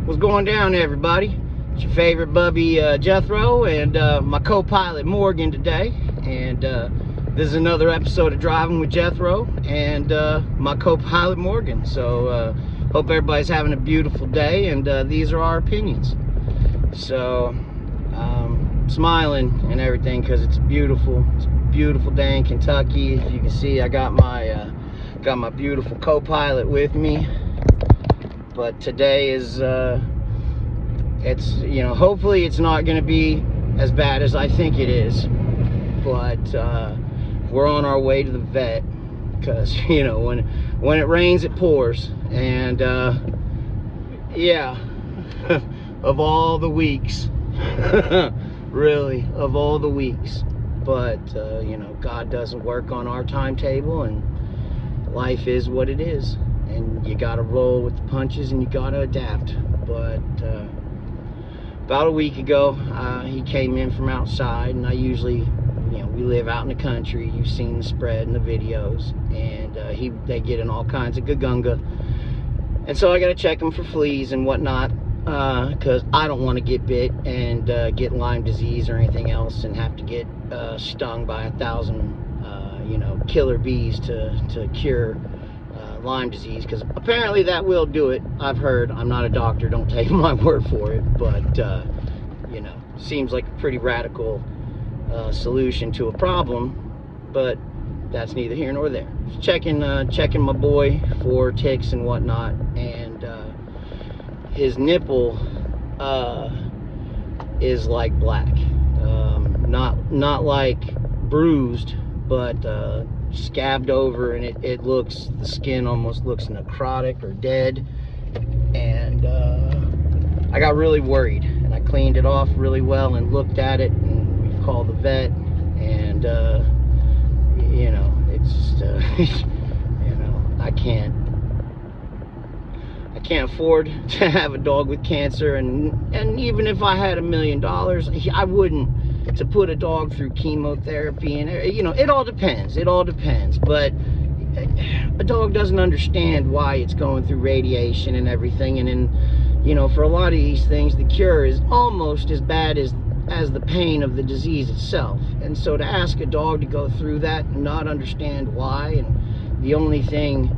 What's going down, everybody? It's your favorite bubby, Jethro, and my co-pilot Morgan today. And this is another episode of Driving with Jethro and my co-pilot Morgan. So hope everybody's having a beautiful day, and these are our opinions. So smiling and everything because it's a beautiful day in Kentucky. As you can see, I got my beautiful co-pilot with me. But today is, it's, you know, hopefully it's not going to be as bad as I think it is. But we're on our way to the vet because, you know, when it rains, it pours. And, yeah, of all the weeks, really, of all the weeks. But, you know, God doesn't work on our timetable, and life is what it is. And you gotta roll with the punches and you gotta adapt. But about a week ago, he came in from outside, and I usually, you know, we live out in the country. You've seen the spread and the videos, and they get in all kinds of gagunga. And so I gotta check him for fleas and whatnot, because I don't want to get bit and get Lyme disease or anything else and have to get stung by 1,000 you know, killer bees to cure Lyme disease, because apparently that will do it. I've heard. I'm not a doctor, don't take my word for it, but you know, seems like a pretty radical solution to a problem, but that's neither here nor there. Just checking my boy for ticks and whatnot, and his nipple is like black, not like bruised, but scabbed over, and it looks, the skin almost looks necrotic or dead. And I got really worried, and I cleaned it off really well and looked at it, and we called the vet, and you know, it's just you know, I can't afford to have a dog with cancer, and even if I had $1 million, I wouldn't, to put a dog through chemotherapy, and, you know, it all depends, but a dog doesn't understand why it's going through radiation and everything. And then, you know, for a lot of these things, the cure is almost as bad as the pain of the disease itself. And so to ask a dog to go through that and not understand why, and the only thing,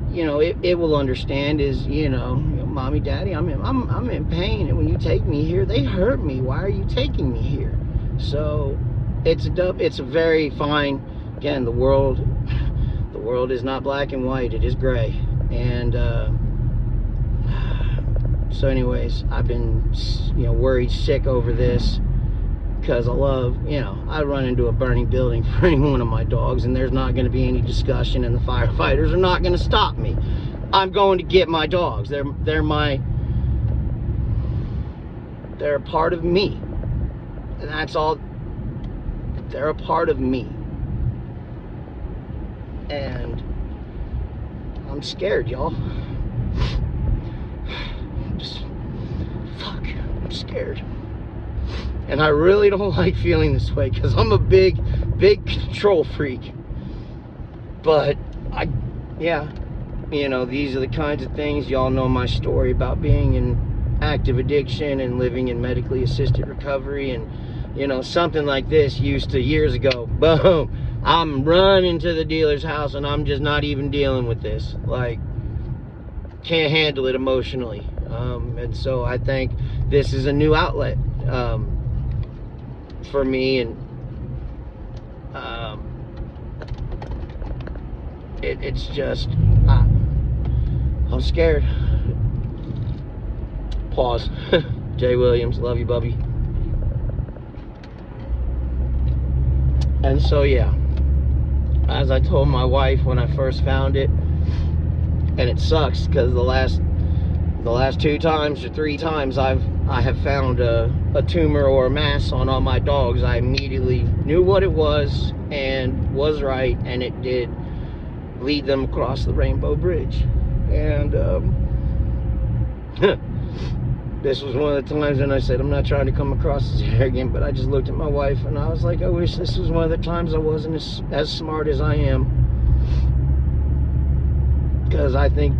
you know, it will understand is, you know, mommy, daddy, I'm in pain, and when you take me here, they hurt me. Why are you taking me here? So it's a very fine, again, the world is not black and white, it is gray. And so anyways, I've been, you know, worried sick over this, because I love, you know, I run into a burning building for any one of my dogs, and there's not going to be any discussion, and the firefighters are not going to stop me. I'm going to get my dogs. They're a part of me. And that's all. They're a part of me. And I'm scared, y'all. I'm scared. And I really don't like feeling this way, because I'm a big control freak. But yeah, you know, these are the kinds of things, y'all know my story about being in active addiction and living in medically assisted recovery. And, you know, something like this used to, years ago, boom, I'm running to the dealer's house, and I'm just not even dealing with this. Like, can't handle it emotionally. And so I think this is a new outlet for me, and it's just, I'm scared. Pause. Jay Williams, love you, Bubby. And so, yeah, as I told my wife when I first found it, and it sucks because the last 2 times or 3 times I have found a tumor or a mass on all my dogs, I immediately knew what it was and was right, and it did lead them across the Rainbow Bridge. And this was one of the times when I said, I'm not trying to come across as arrogant, but I just looked at my wife and I was like, I wish this was one of the times I wasn't as smart as I am. Because I think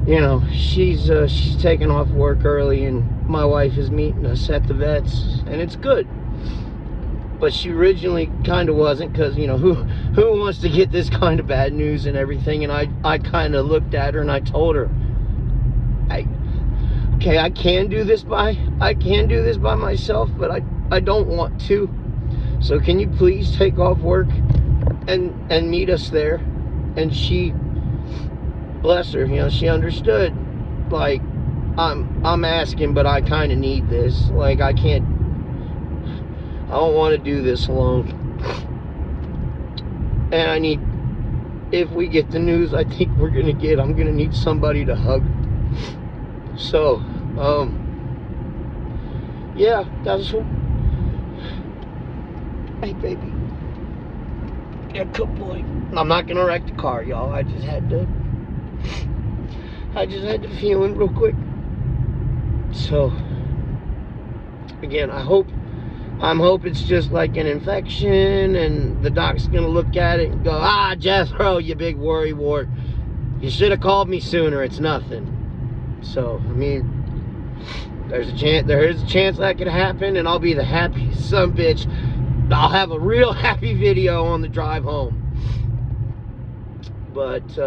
you know, she's taking off work early, and my wife is meeting us at the vet's, and it's good. But she originally kind of wasn't, because, you know, who wants to get this kind of bad news and everything? And I kind of looked at her and I told her, okay, I can do this by myself, but I don't want to. So can you please take off work and meet us there? And she, bless her, you know, she understood. Like, I'm asking, but I kind of need this. Like, I don't want to do this alone. And I need, if we get the news I think we're gonna get, I'm gonna need somebody to hug. So, yeah, that's what. Hey, baby. Yeah, good boy. I'm not gonna wreck the car, y'all. I just had to feel it real quick. So, again, I'm hoping it's just like an infection, and the doc's gonna look at it and go, Jethro, you big worry wart. You should have called me sooner. It's nothing. So, I mean, there is a chance that could happen, and I'll be the happiest son of a bitch. I'll have a real happy video on the drive home. But,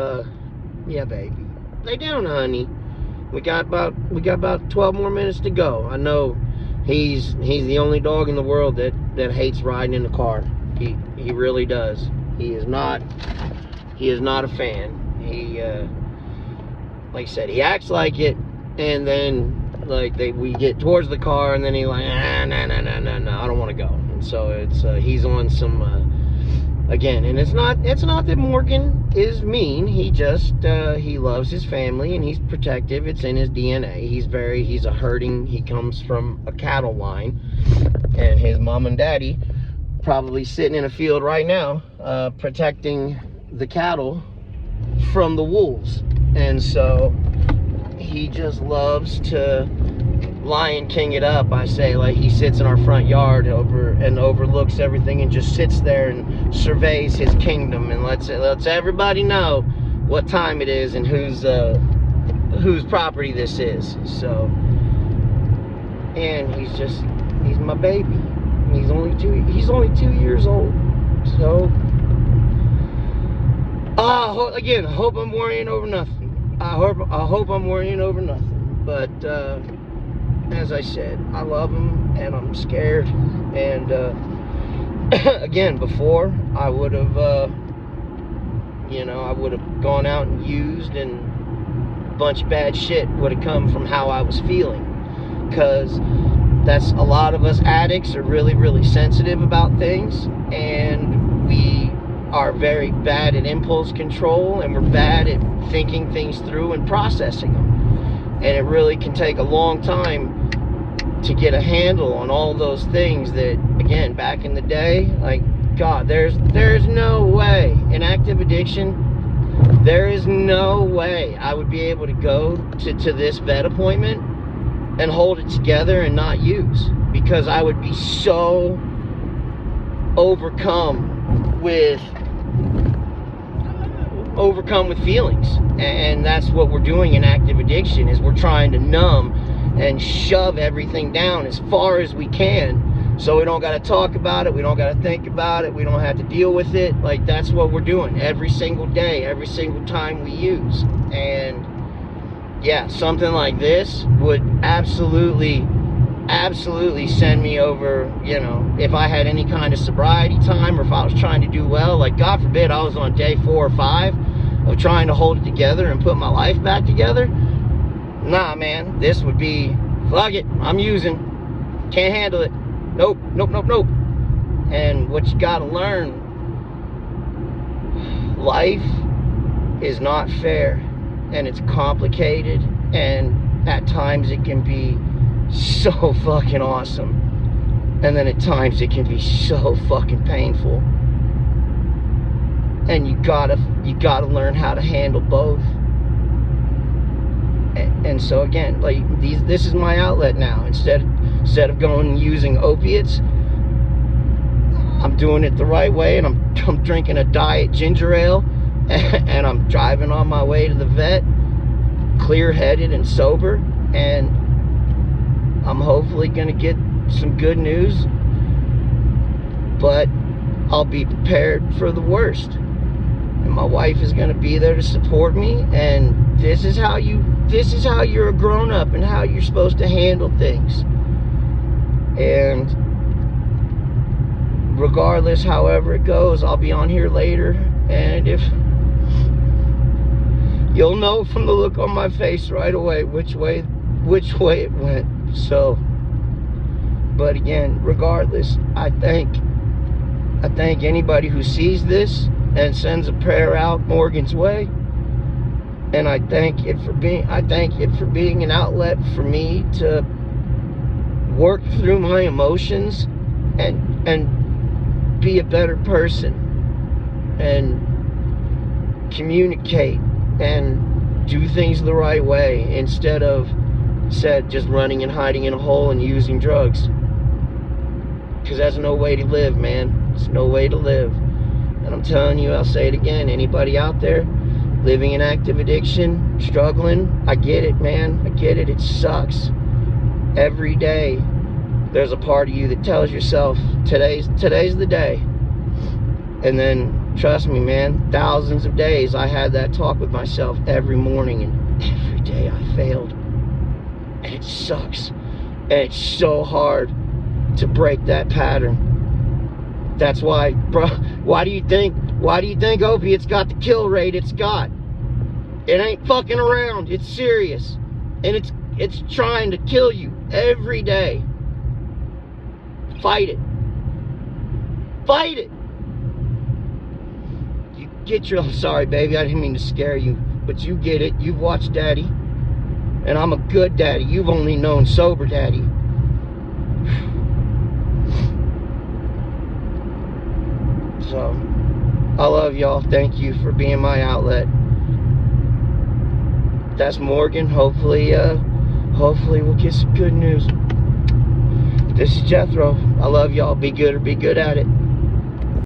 yeah, baby. Lay down, honey. We got about 12 more minutes to go. I know he's the only dog in the world that hates riding in the car. He really does. He is not a fan. He like I said, he acts like it, and then like we get towards the car, and then he like, no, I don't want to go. And so it's he's on some again, and it's not that Morgan is mean. He just he loves his family, and he's protective. It's in his DNA. He's a herding. He comes from a cattle line, and his mom and daddy probably sitting in a field right now, protecting the cattle from the wolves. And so he just loves to Lion King it up. I say, like, he sits in our front yard and overlooks everything, and just sits there and surveys his kingdom, and lets everybody know what time it is and whose property this is. So, and he's my baby. He's only 2 years old. So, again, I hope I'm worrying over nothing. I hope I'm worrying over nothing. But as I said, I love him, and I'm scared. And again, before I would have, gone out and used, and a bunch of bad shit would have come from how I was feeling. Because that's, a lot of us addicts are really, really sensitive about things, and we are very bad at impulse control, and we're bad at thinking things through and processing them. And it really can take a long time to get a handle on all those things that, again, back in the day, like, God, there's no way in active addiction, there is no way I would be able to go to this vet appointment and hold it together and not use, because I would be so overcome with feelings. And that's what we're doing in active addiction, is we're trying to numb and shove everything down as far as we can, so we don't got to talk about it, we don't got to think about it, we don't have to deal with it. Like, that's what we're doing every single day, every single time we use. And yeah, something like this would absolutely send me over, you know, if I had any kind of sobriety time, or if I was trying to do well, like, God forbid I was on day 4 or 5 of trying to hold it together and put my life back together. Nah, man, this would be, fuck it, I'm using, can't handle it, nope. And what you gotta learn, life is not fair, and it's complicated, and at times it can be so fucking awesome, and then at times it can be so fucking painful, and you gotta learn how to handle both. And so again, like, this is my outlet now. Instead of going and using opiates, I'm doing it the right way, and I'm drinking a diet ginger ale, and I'm driving on my way to the vet, clear-headed and sober, and I'm hopefully gonna get some good news, but I'll be prepared for the worst. And my wife is gonna be there to support me, and this is how you're a grown-up and how you're supposed to handle things. And regardless, however it goes, I'll be on here later, and if you'll know from the look on my face right away which way it went. So, but again, regardless, I thank anybody who sees this and sends a prayer out Morgan's way, and I thank it for being an outlet for me to work through my emotions and be a better person and communicate and do things the right way, instead of just running and hiding in a hole and using drugs. Because that's no way to live, man. It's no way to live. And I'm telling you, I'll say it again, anybody out there living in active addiction, struggling, I get it, man. I get it. It sucks. Every day there's a part of you that tells yourself, today's the day. And then, trust me, man, thousands of days I had that talk with myself every morning, and every day I failed. And it sucks. And it's so hard to break that pattern. That's why, bro, why do you think opiates got the kill rate it's got? It ain't fucking around. It's serious. And it's trying to kill you every day. Fight it. Fight it. You get your, I'm sorry, baby, I didn't mean to scare you, but you get it. You've watched Daddy. And I'm a good daddy. You've only known sober daddy. So, I love y'all. Thank you for being my outlet. That's Morgan. Hopefully we'll get some good news. This is Jethro. I love y'all. Be good or be good at it.